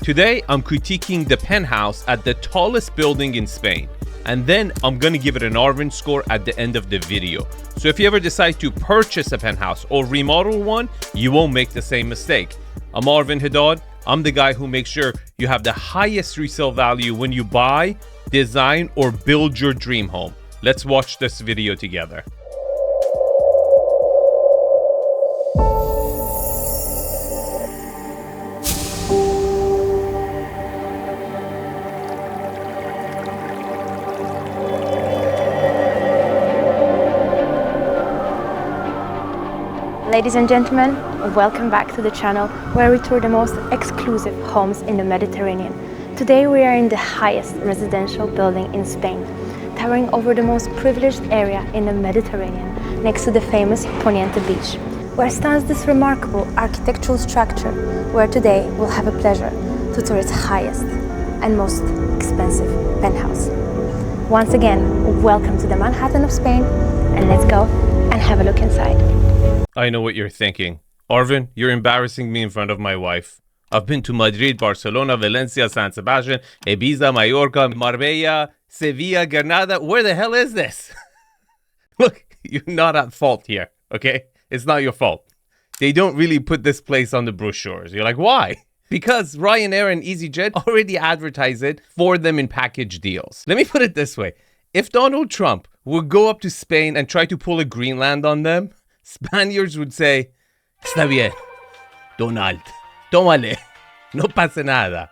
Today, I'm critiquing the Penthouse at the tallest building in Spain. And then I'm gonna give it an Arvin score at the end of the video. So if you ever decide to purchase a penthouse or remodel one, you won't make the same mistake. I'm Arvin Haddad. I'm the guy who makes sure you have the highest resale value when you buy, design, or build your dream home. Let's watch this video together. Ladies and gentlemen, welcome back to the channel where we tour the most exclusive homes in the Mediterranean. Today we are in the highest residential building in Spain, towering over the most privileged area in the Mediterranean, next to the famous Poniente beach, where stands this remarkable architectural structure, where today we'll have a pleasure to tour its highest and most expensive penthouse. Once again, welcome to the Manhattan of Spain, and let's go and have a look inside. I know what you're thinking. Arvin, you're embarrassing me in front of my wife. I've been to Madrid, Barcelona, Valencia, San Sebastian, Ibiza, Mallorca, Marbella, Sevilla, Granada. Where the hell is this? Look, you're not at fault here, okay? It's not your fault. They don't really put this place on the brochures. You're like, why? Because Ryanair and EasyJet already advertise it for them in package deals. Let me put it this way. If Donald Trump would go up to Spain and try to pull a Greenland on them, Spaniards would say, "Está bien, Donald, tómale, no pasa nada."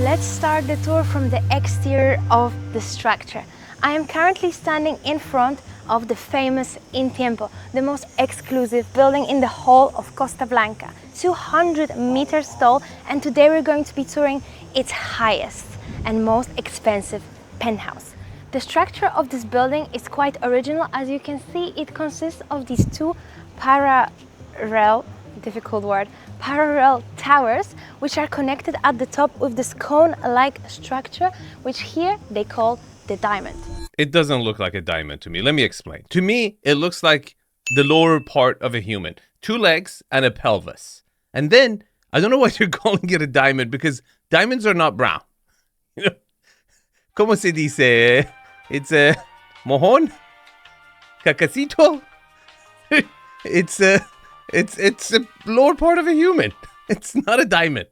Let's start the tour from the exterior of the structure. I am currently standing in front of the famous Intempo, the most exclusive building in the whole of Costa Blanca, 200 meters tall, and today we're going to be touring its highest and most expensive penthouse. The structure of this building is quite original. As you can see, it consists of these two parallel towers, which are connected at the top with this cone-like structure, which here they call the diamond. It doesn't look like a diamond to me. Let me explain. To me, it looks like the lower part of a human. 2 legs and a pelvis. And then, I don't know why you're calling it a diamond, because diamonds are not brown. You know, ¿Cómo se dice? It's a mojón? Cacacito? It's a lower part of a human. It's not a diamond.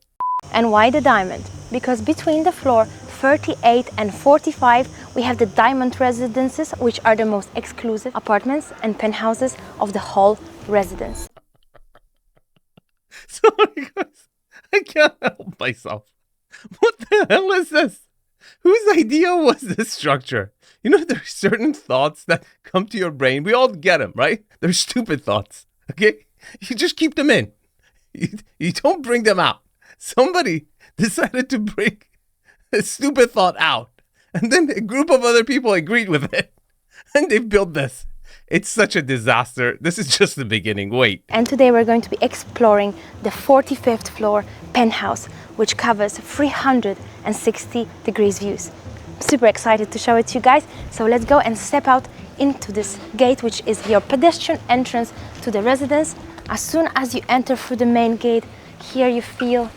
And why the diamond? Because between the floor 38 and 45, we have the diamond residences, which are the most exclusive apartments and penthouses of the whole residence. Sorry guys, I can't help myself. What the hell is this? Whose idea was this structure? You know, there are certain thoughts that come to your brain. We all get them, right? They're stupid thoughts, okay? You just keep them in. You don't bring them out. Somebody decided to bring a stupid thought out, and then a group of other people agreed with it, and they built this. It's such a disaster. This is just the beginning. Wait. And today we're going to be exploring the 45th floor penthouse, which covers 360 degrees views. Super excited to show it to you guys. So let's go and step out into this gate, which is your pedestrian entrance to the residence. As soon as you enter through the main gate, here you feel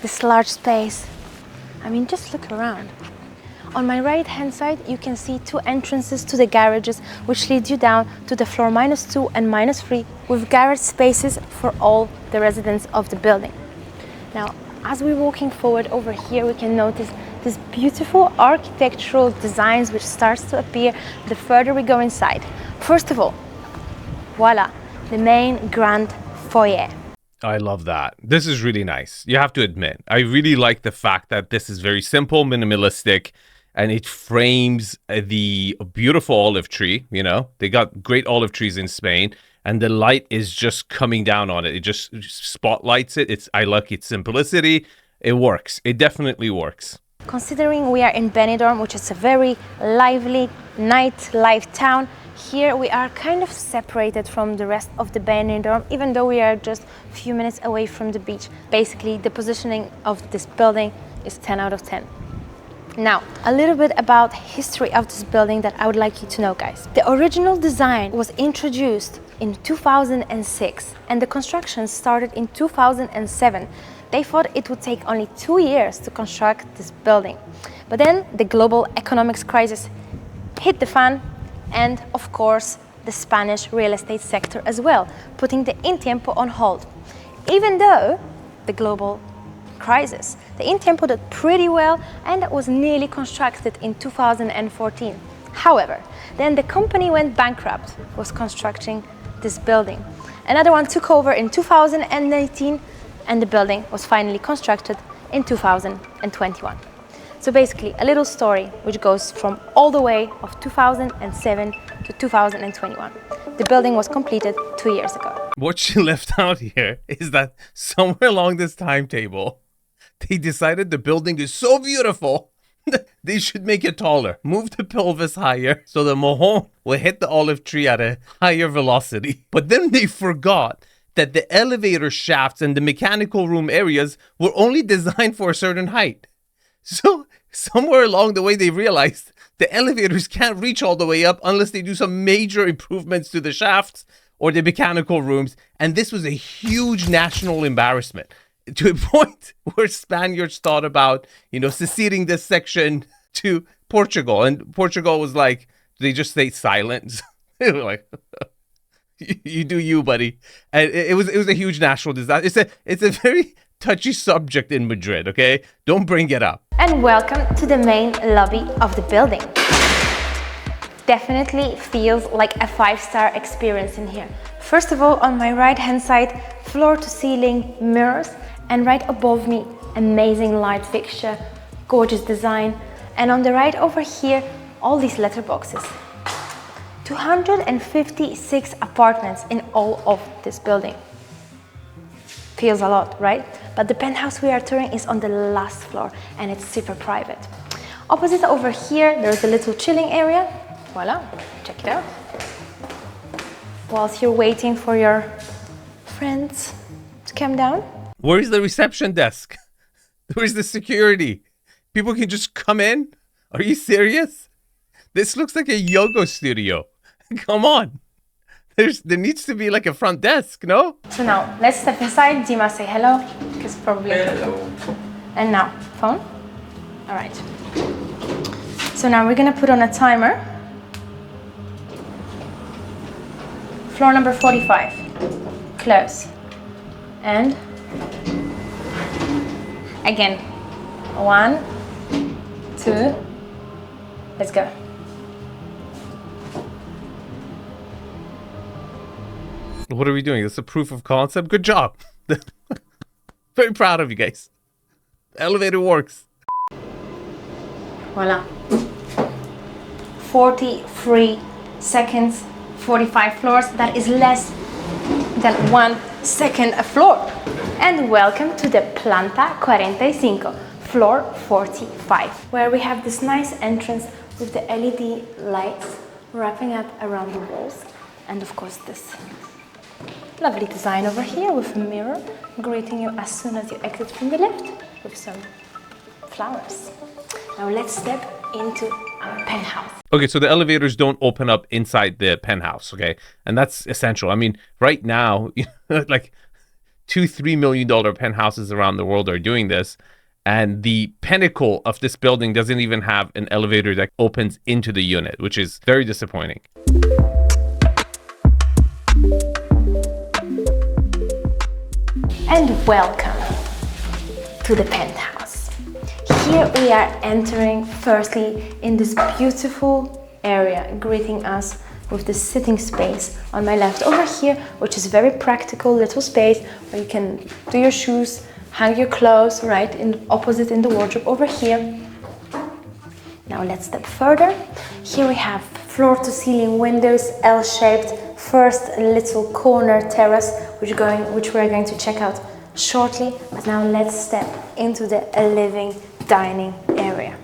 this large space. I mean, just look around. On my right hand side, you can see 2 entrances to the garages, which lead you down to the floor -2 and -3, with garage spaces for all the residents of the building. Now, as we're walking forward over here, we can notice these beautiful architectural designs which starts to appear the further we go inside. First of all, voila, the main grand foyer. I love that. This is really nice. You have to admit, I really like the fact that this is very simple, minimalistic, and it frames the beautiful olive tree. You know, they got great olive trees in Spain, and the light is just coming down on it. It just spotlights it. I like its simplicity. It works. It definitely works. Considering we are in Benidorm, which is a very lively nightlife town, here we are kind of separated from the rest of the Benidorm, even though we are just a few minutes away from the beach. Basically, the positioning of this building is 10 out of 10. Now, a little bit about history of this building that I would like you to know, guys. The original design was introduced in 2006 and the construction started in 2007. They thought it would take only 2 years to construct this building. But then the global economics crisis hit the fan, and of course the Spanish real estate sector as well, putting the Intempo on hold. Even though the global crisis, the Intempo did pretty well and was nearly constructed in 2014. However, then the company went bankrupt, was constructing this building. Another one took over in 2018 and the building was finally constructed in 2021. So basically a little story which goes from all the way of 2007 to 2021. The building was completed 2 years ago. What she left out here is that somewhere along this timetable, they decided the building is so beautiful, they should make it taller, move the pelvis higher so the mojon will hit the olive tree at a higher velocity. But then they forgot that the elevator shafts and the mechanical room areas were only designed for a certain height. So somewhere along the way, they realized the elevators can't reach all the way up unless they do some major improvements to the shafts or the mechanical rooms. And this was a huge national embarrassment, to a point where Spaniards thought about, seceding this section to Portugal. And Portugal was like, they just stayed silent. They were like, you do you, buddy. And it was a huge national disaster. It's a very touchy subject in Madrid, okay? Don't bring it up. And welcome to the main lobby of the building. Definitely feels like a 5-star experience in here. First of all, on my right hand side, floor to ceiling mirrors, and right above me, amazing light fixture, gorgeous design. And on the right over here, all these letterboxes. 256 apartments in all of this building. Feels a lot, right? But the penthouse we are touring is on the last floor and it's super private. Opposite over here, there's a little chilling area. Voila, check it out. Whilst you're waiting for your friends to come down. Where's the reception desk? Where's the security? People can just come in? Are you serious? This looks like a yoga studio. Come on. There needs to be like a front desk, no? So now, let's step inside. Dima, say hello, because probably... Hello. And now, phone? All right. So now we're gonna put on a timer. Floor number 45. Close. And again. 1, 2, let's go. What are we doing? This is a proof of concept. Good job. Very proud of you guys. The elevator works. Voila. 43 seconds, 45 floors. That is less than 1 second a floor. And welcome to the Planta 45, floor 45, where we have this nice entrance with the LED lights wrapping up around the walls. And of course this lovely design over here with a mirror greeting you as soon as you exit from the lift with some flowers. Now let's step into our penthouse. Okay, so the elevators don't open up inside the penthouse, okay? And that's essential. I mean, right now, like $2-3 million penthouses around the world are doing this. And the pinnacle of this building doesn't even have an elevator that opens into the unit, which is very disappointing. And welcome to the penthouse. Here we are entering firstly in this beautiful area, greeting us with the sitting space on my left over here, which is very practical little space where you can do your shoes, hang your clothes, right, opposite in the wardrobe over here. Now Now let's step further. Here we have floor-to-ceiling windows, L-shaped, first little corner terrace, which we're going to check out shortly. But now let's step into the living dining area.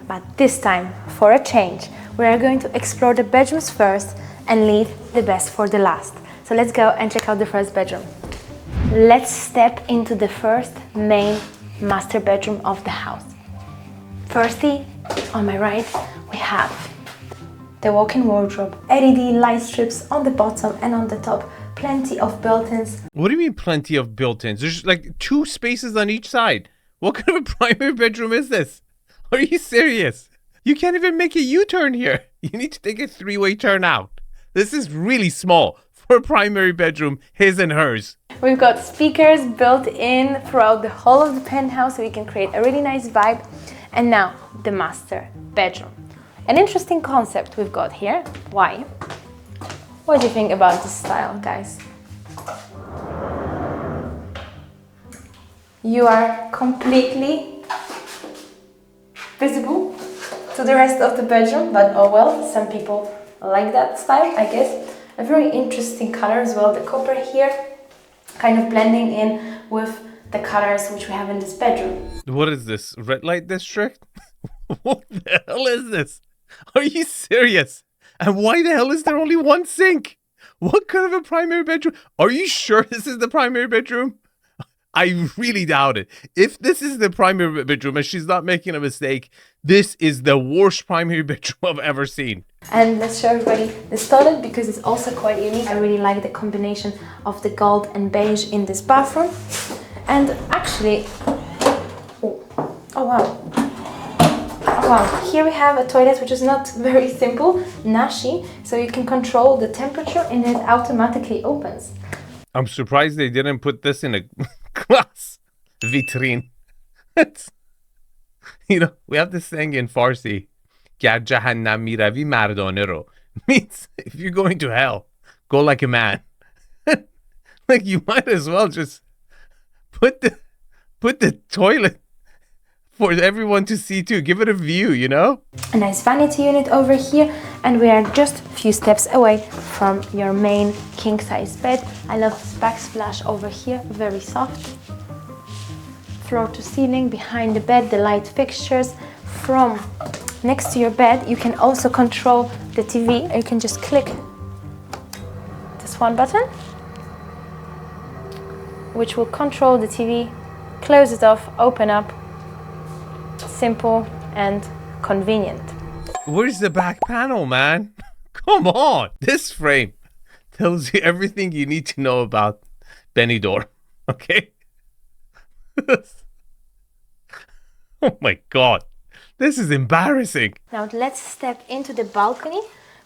But this time, for a change, we are going to explore the bedrooms first and leave the best for the last. So let's go and check out the first bedroom. Let's step into the first main master bedroom of the house. Firstly, on my right, we have the walk-in wardrobe, LED light strips on the bottom and on the top, plenty of built-ins. What do you mean plenty of built-ins? There's like 2 spaces on each side. What kind of a primary bedroom is this? Are you serious? You can't even make a U-turn here. You need to take a 3-way turn out. This is really small for a primary bedroom, his and hers. We've got speakers built in throughout the whole of the penthouse so we can create a really nice vibe. And now the master bedroom. An interesting concept we've got here. Why? What do you think about this style, guys? You are completely visible to the rest of the bedroom, but oh well, some people like that style, I guess. A very interesting color as well, the copper here, kind of blending in with the colors which we have in this bedroom. What is this? Red light district? What the hell is this? Are you serious? And why the hell is there only one sink? What kind of a primary bedroom? Are you sure this is the primary bedroom? I really doubt it. If this is the primary bedroom and she's not making a mistake, this is the worst primary bedroom I've ever seen. And let's show everybody this toilet because it's also quite unique. I really like the combination of the gold and beige in this bathroom. And actually, oh wow, here we have a toilet which is not very simple, Nashi, so you can control the temperature and it automatically opens. I'm surprised they didn't put this in a glass vitrine. You know, we have this thing in Farsi, Ger jahannam miravi mardane ro. Means if you're going to hell, go like a man. Like you might as well just put the toilet for everyone to see too. Give it a view, you know? A nice vanity unit over here, and we are just a few steps away from your main king-size bed. I love this backsplash over here, very soft. Floor to ceiling, behind the bed, the light fixtures. From next to your bed, you can also control the TV. You can just click this one button, which will control the TV, close it off, open up. Simple and convenient. Where's the back panel, man? Come on! This frame tells you everything you need to know about Benidorm, okay? Oh my god, this is embarrassing. Now let's step into the balcony,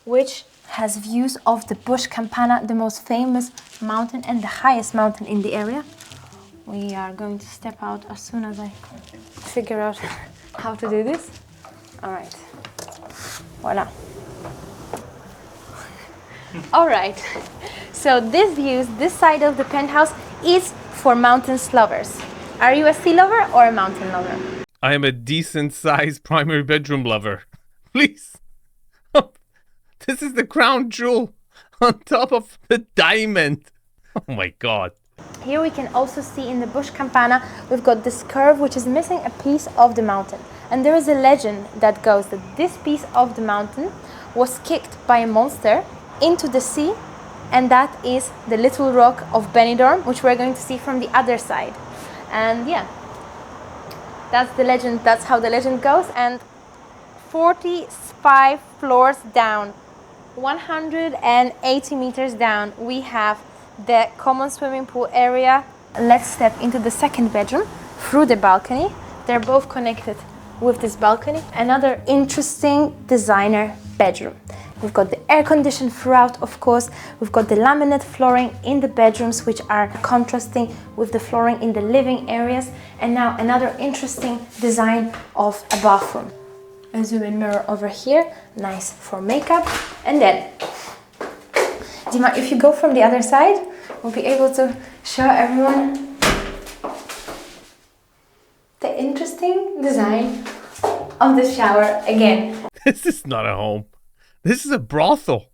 which has views of the Bush Campana, the most famous mountain and the highest mountain in the area. We are going to step out as soon as I figure out how to do this. All right, voila. All right, so this side of the penthouse is for mountains lovers. Are you a sea lover or a mountain lover? I am a decent sized primary bedroom lover. Please. This is the crown jewel on top of the diamond. Oh my god. Here we can also see in the Bush Campana, we've got this curve which is missing a piece of the mountain. And there is a legend that goes that this piece of the mountain was kicked by a monster into the sea, and that is the little rock of Benidorm, which we're going to see from the other side. And yeah, that's the legend, that's how the legend goes. And 45 floors down, 180 meters down, we have the common swimming pool area. Let's step into the second bedroom through the balcony. They're both connected with this balcony. Another interesting designer bedroom. We've got the air conditioning throughout, of course. We've got the laminate flooring in the bedrooms, which are contrasting with the flooring in the living areas. And now another interesting design of a bathroom. A zoom-in mirror over here, nice for makeup. And then, Dima, if you go from the other side, we'll be able to show everyone the interesting of the shower again. This is not a home. This is a brothel.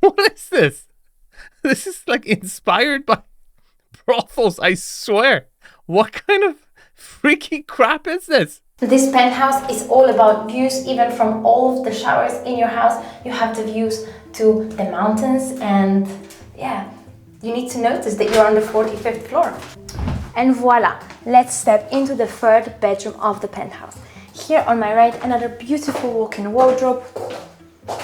What is this? This is like inspired by brothels, I swear. What kind of freaky crap is this? This penthouse is all about views, even from all of the showers in your house. You have the views to the mountains, and yeah, you need to notice that you're on the 45th floor. And voila, let's step into the third bedroom of the penthouse. Here on my right, another beautiful walk-in wardrobe,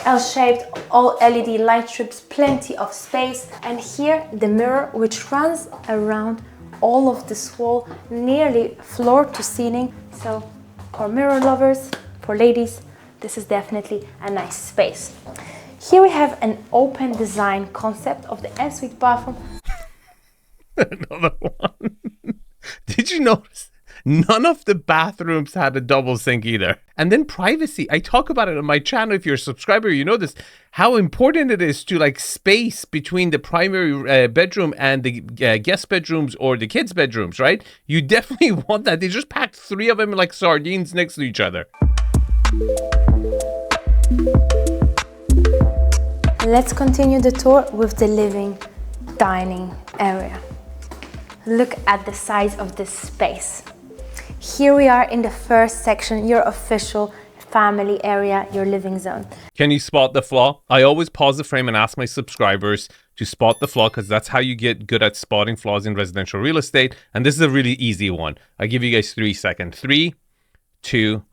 L-shaped, all LED light strips, plenty of space. And here the mirror, which runs around all of this wall, nearly floor to ceiling. So for mirror lovers, for ladies, this is definitely a nice space. Here we have an open design concept of the ensuite bathroom. Another one. Did you notice? None of the bathrooms had a double sink either. And then privacy. I talk about it on my channel. If you're a subscriber, you know this, how important it is to like space between the primary bedroom and the guest bedrooms or the kids' bedrooms, right? You definitely want that. They just packed 3 of them like sardines next to each other. Let's continue the tour with the living dining area. Look at the size of this space. Here we are in the first section, your official family area, your living zone. Can you spot the flaw? I always pause the frame and ask my subscribers to spot the flaw, because that's how you get good at spotting flaws in residential real estate. And this is a really easy one. I give you guys 3 seconds. 3, 2,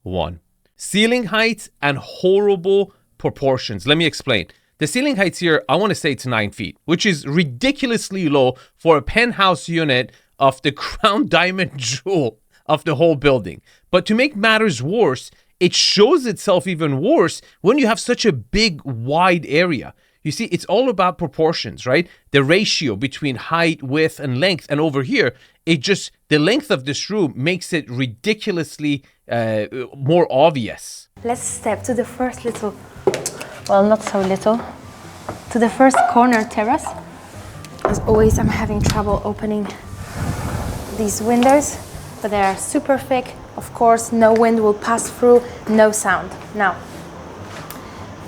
1. Ceiling heights and horrible proportions. Let me explain. The ceiling heights here, I want to say it's 9 feet, which is ridiculously low for a penthouse unit of the crown diamond jewel of the whole building. But to make matters worse, it shows itself even worse when you have such a big, wide area. You see, it's all about proportions, right? The ratio between height, width, and length. And over here, the length of this room makes it ridiculously more obvious. Let's step to the first little, well, not so little, to the first corner terrace. As always, I'm having trouble opening these windows, but they are super thick. Of course, no wind will pass through, no sound. Now,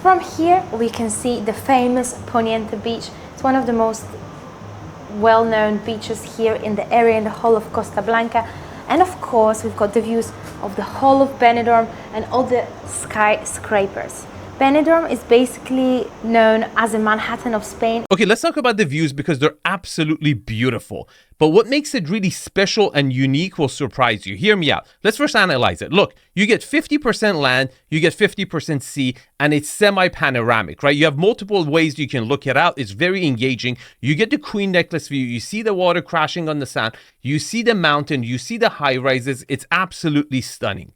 from here, we can see the famous Poniente Beach. It's one of the most well-known beaches here in the area, in the whole of Costa Blanca. And of course, we've got the views of the whole of Benidorm and all the skyscrapers. Benidorm is basically known as a Manhattan of Spain. Okay, let's talk about the views because they're absolutely beautiful. But what makes it really special and unique will surprise you. Hear me out. Let's first analyze it. Look, you get 50% land, you get 50% sea, and it's semi-panoramic, right? You have multiple ways you can look it out. It's very engaging. You get the Queen Necklace view. You see the water crashing on the sand. You see the mountain. You see the high rises. It's absolutely stunning.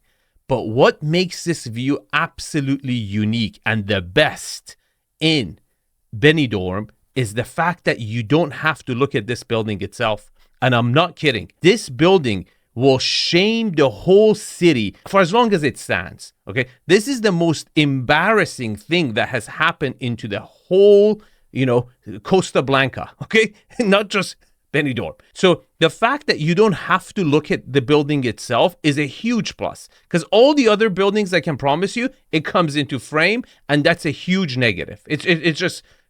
But what makes this view absolutely unique and the best in Benidorm is the fact that you don't have to look at this building itself. And I'm not kidding. This building will shame the whole city for as long as it stands. Okay, this is the most embarrassing thing that has happened into the whole, Costa Blanca. Okay, not just Benidorm. So the fact that you don't have to look at the building itself is a huge plus, because all the other buildings, I can promise you, it comes into frame, and that's a huge negative. It's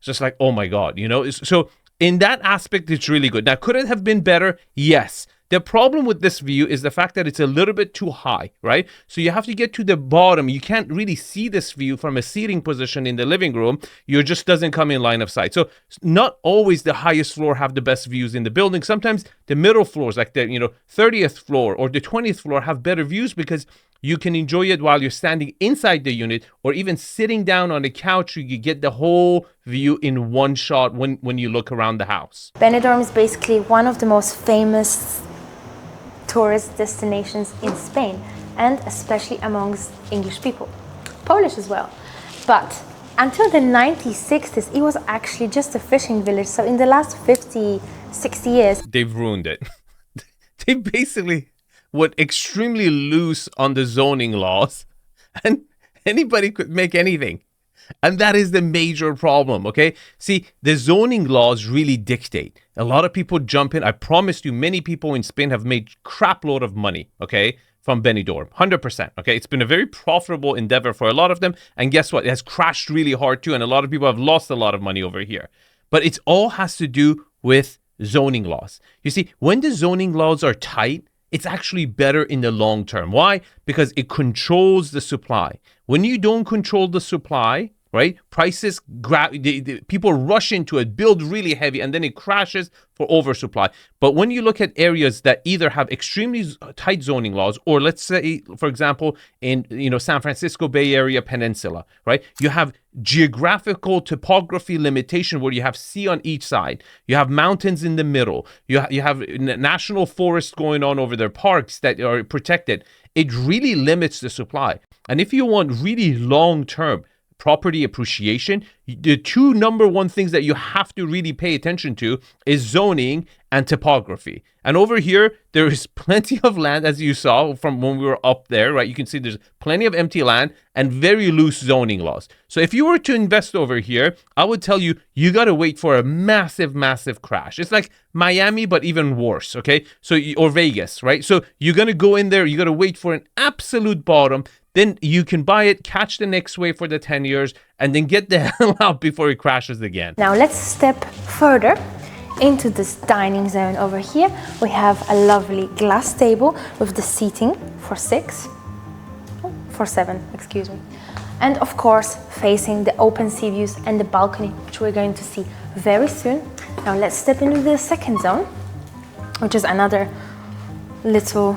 just like, oh my God, So in that aspect, it's really good. Now, could it have been better? Yes. The problem with this view is the fact that it's a little bit too high, right? So you have to get to the bottom. You can't really see this view from a seating position in the living room. You just doesn't come in line of sight. So not always the highest floor have the best views in the building. Sometimes the middle floors, like the 30th floor or the 20th floor, have better views because you can enjoy it while you're standing inside the unit, or even sitting down on the couch. You get the whole view in one shot when you look around the house. Benidorm is basically one of the most famous tourist destinations in Spain, and especially amongst English people, Polish as well. But until the 1960s, it was actually just a fishing village. So in the last 50, 60 years, they've ruined it. They basically were extremely loose on the zoning laws, and anybody could make anything. And that is the major problem, okay? See, the zoning laws really dictate. A lot of people jump in. I promise you, many people in Spain have made crap load of money, okay? from Benidorm, 100%. Okay, it's been a very profitable endeavor for a lot of them. And guess what? It has crashed really hard too. And a lot of people have lost a lot of money over here. But it all has to do with zoning laws. You see, when the zoning laws are tight, it's actually better in the long term. Why? Because it controls the supply. When you don't control the supply, right? Prices, people rush into it, build really heavy, and then it crashes for oversupply. But when you look at areas that either have extremely tight zoning laws, or let's say, for example, in San Francisco Bay Area Peninsula, right? You have geographical topography limitation where you have sea on each side, you have mountains in the middle, you have national forests going on over their parks that are protected. It really limits the supply. And if you want really long-term property appreciation, the two number one things that you have to really pay attention to is zoning and topography. And over here, there is plenty of land, as you saw from when we were up there, right? You can see there's plenty of empty land and very loose zoning laws. So if you were to invest over here, I would tell you, you got to wait for a massive, massive crash. It's like Miami, but even worse, okay? So, or Vegas, right? So you're going to go in there, you got to wait for an absolute bottom. Then you can buy it, catch the next wave for the 10 years, and then get the hell out before it crashes again. Now let's step further into this dining zone over here. We have a lovely glass table with the seating for seven, excuse me. And of course, facing the open sea views and the balcony, which we're going to see very soon. Now let's step into the second zone, which is another little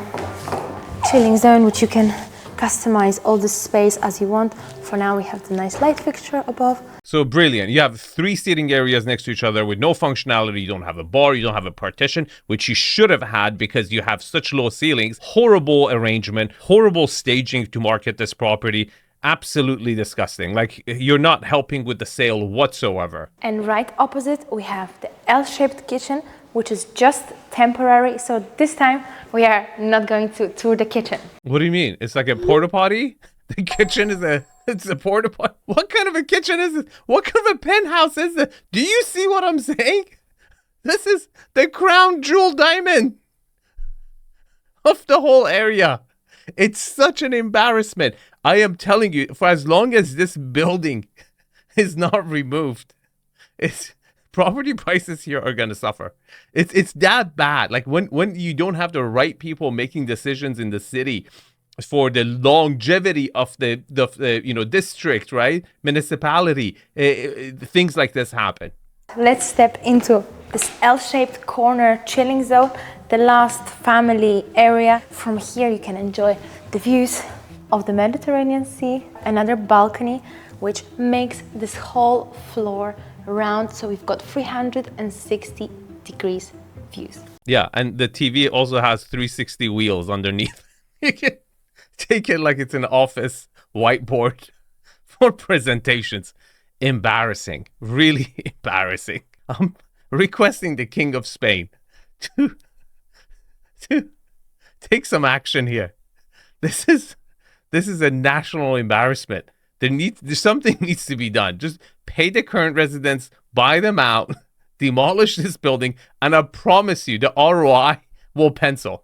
chilling zone, which you can customize all the space as you want. For now, we have the nice light fixture above. So brilliant. You have 3 seating areas next to each other with no functionality. You don't have a bar, you don't have a partition, which you should have had because you have such low ceilings. Horrible arrangement, horrible staging to market this property. Absolutely disgusting. Like, you're not helping with the sale whatsoever. And right opposite, we have the L-shaped kitchen, which is just temporary. So this time we are not going to tour the kitchen. What do you mean? It's like a porta potty? The kitchen is it's a porta potty? What kind of a kitchen is it? What kind of a penthouse is it? Do you see what I'm saying? This is the crown jewel diamond of the whole area. It's such an embarrassment. I am telling you, for as long as this building is not removed, property prices here are going to suffer. It's that bad. Like when you don't have the right people making decisions in the city for the longevity of the district, right? Municipality, things like this happen. Let's step into this L-shaped corner chilling zone, the last family area. From here you can enjoy the views of the Mediterranean Sea, another balcony, which makes this whole floor round. So we've got 360 degrees views. Yeah, and the TV also has 360 wheels underneath. You can take it like it's an office whiteboard for presentations. Embarrassing, really embarrassing. I'm requesting the King of Spain to take some action here. This is a national embarrassment. Something needs to be done. Just pay the current residents, buy them out, demolish this building, and I promise you the ROI will pencil.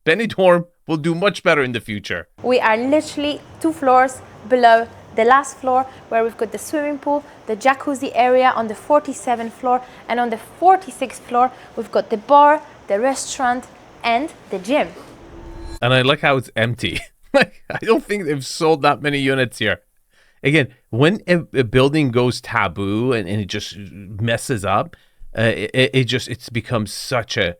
Benidorm will do much better in the future. We are literally 2 floors below the last floor, where we've got the swimming pool, the jacuzzi area on the 47th floor, and on the 46th floor, we've got the bar, the restaurant, and the gym. And I like how it's empty. Like, I don't think they've sold that many units here. Again, when a building goes taboo and it just messes up, it's become such a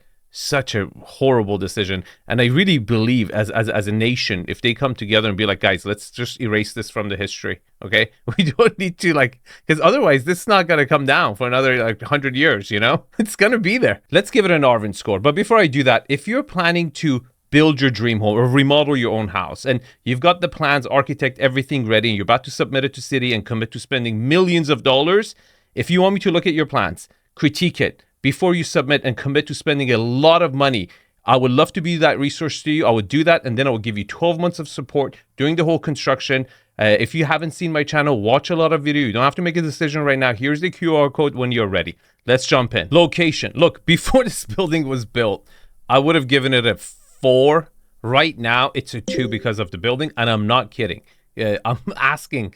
horrible decision. And I really believe as a nation, if they come together and be like, guys, let's just erase this from the history, okay? We don't need to, because otherwise this is not going to come down for another 100 years, It's going to be there. Let's give it an Arvin score. But before I do that, if you're planning to build your dream home or remodel your own house, and you've got the plans, architect, everything ready, and you're about to submit it to city and commit to spending millions of dollars, if you want me to look at your plans, critique it before you submit and commit to spending a lot of money, I would love to be that resource to you. I would do that, and then I will give you 12 months of support during the whole construction. If you haven't seen my channel, watch a lot of video. You don't have to make a decision right now. Here's the QR code when you're ready. Let's jump in. Location. Look, before this building was built, I would have given it a 4 Right now, it's a 2 because of the building, and I'm not kidding. I'm asking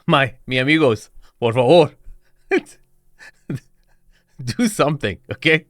mi amigos, por favor, do something, okay?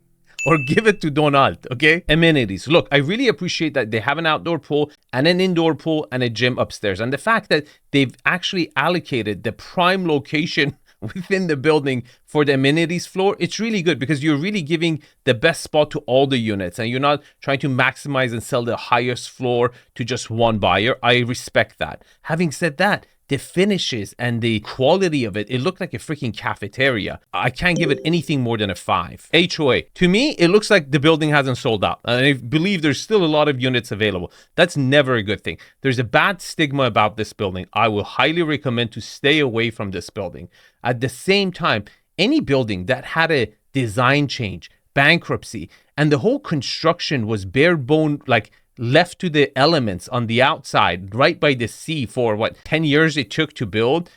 Or give it to Donald, okay? Amenities. Look, I really appreciate that they have an outdoor pool and an indoor pool and a gym upstairs. And the fact that they've actually allocated the prime location within the building for the amenities floor, it's really good because you're really giving the best spot to all the units and you're not trying to maximize and sell the highest floor to just one buyer. I respect that. Having said that, the finishes and the quality of it, it looked like a freaking cafeteria. I can't give it anything more than a 5. HOA. To me, it looks like the building hasn't sold out. And I believe there's still a lot of units available. That's never a good thing. There's a bad stigma about this building. I will highly recommend to stay away from this building. At the same time, any building that had a design change, bankruptcy, and the whole construction was bare bone, like left to the elements on the outside, right by the sea for what, 10 years it took to build.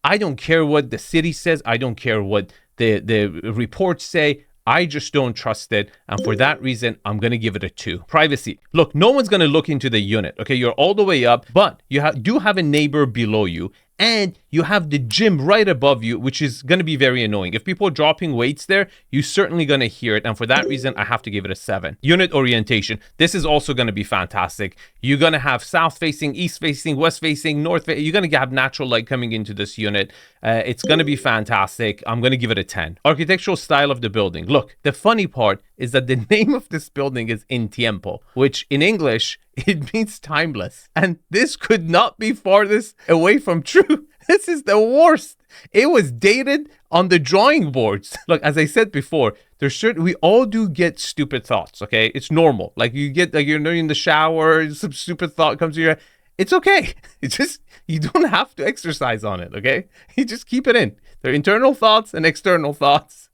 I don't care what the city says. I don't care what the reports say. I just don't trust it. And for that reason, I'm going to give it a 2. Privacy. Look, no one's going to look into the unit. Okay, you're all the way up, but you do have a neighbor below you. And you have the gym right above you, which is going to be very annoying. If people are dropping weights there, you're certainly going to hear it. And for that reason, I have to give it a 7. Unit orientation. This is also going to be fantastic. You're going to have south facing, east facing, west facing, north facing. You're going to have natural light coming into this unit. It's going to be fantastic. I'm going to give it a 10. Architectural style of the building. Look, the funny part is that the name of this building is Intempo, which in English, it means timeless. And this could not be farthest away from true. This is the worst. It was dated on the drawing boards. Look, as I said before, we all do get stupid thoughts, okay? It's normal. Like you get, like you're in the shower, some stupid thought comes to your head. It's okay. It's just, you don't have to exercise on it, okay? You just keep it in. They're internal thoughts and external thoughts.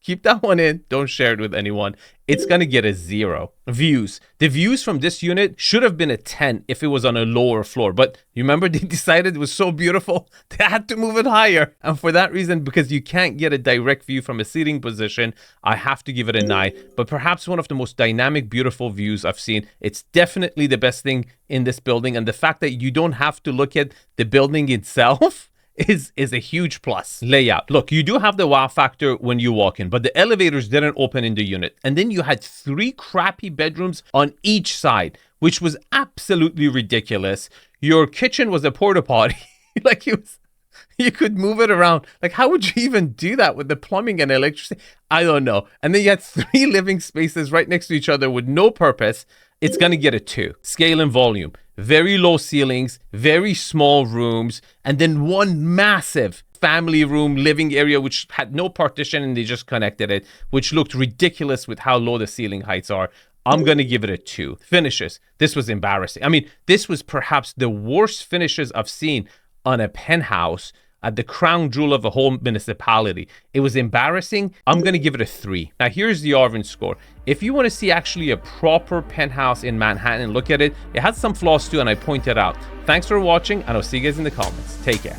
Keep that one in. Don't share it with anyone. It's going to get a 0. Views. The views from this unit should have been a 10 if it was on a lower floor. But you remember they decided it was so beautiful, they had to move it higher. And for that reason, because you can't get a direct view from a seating position, I have to give it a 9. But perhaps one of the most dynamic, beautiful views I've seen. It's definitely the best thing in this building. And the fact that you don't have to look at the building itself is a huge plus. Layout. Look, you do have the wow factor when you walk in, but the elevators didn't open in the unit. And then you had 3 crappy bedrooms on each side, which was absolutely ridiculous. Your kitchen was a porta potty. Like you could move it around. Like, how would you even do that with the plumbing and electricity? I don't know. And then you had 3 living spaces right next to each other with no purpose. It's going to get a 2. Scale and volume. Very low ceilings, very small rooms, and then one massive family room living area which had no partition and they just connected it, which looked ridiculous with how low the ceiling heights are. I'm going to give it a 2. Finishes. This was embarrassing. I mean, this was perhaps the worst finishes I've seen on a penthouse at the crown jewel of a whole municipality. It was embarrassing. I'm going to give it a 3. Now, here's the Arvin score. If you want to see actually a proper penthouse in Manhattan, look at it. It has some flaws too, and I pointed out. Thanks for watching, and I'll see you guys in the comments. Take care.